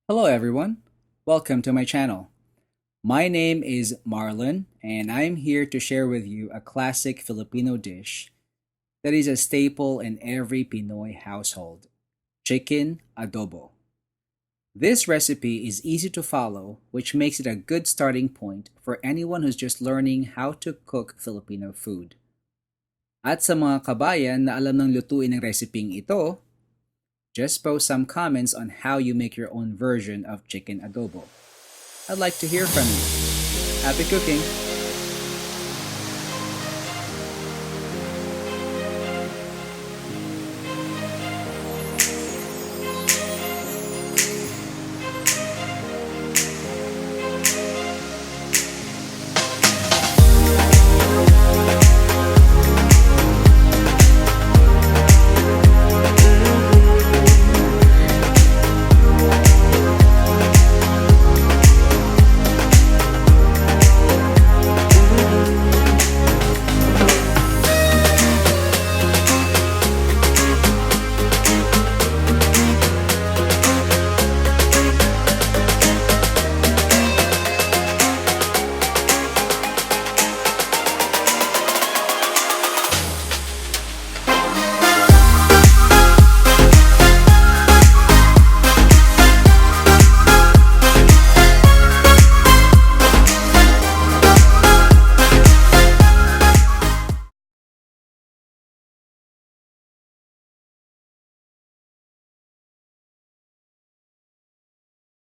Hello everyone, welcome to my channel. My name is Marlon and I'm here to share with you a classic Filipino dish that is a staple in every Pinoy household, chicken adobo. This recipe is easy to follow, which makes it a good starting point for anyone who's just learning how to cook Filipino food. At sa mga kabayan na alam ng lutuin ng reseping ito, just post some comments on how you make your own version of chicken adobo. I'd like to hear from you. Happy cooking!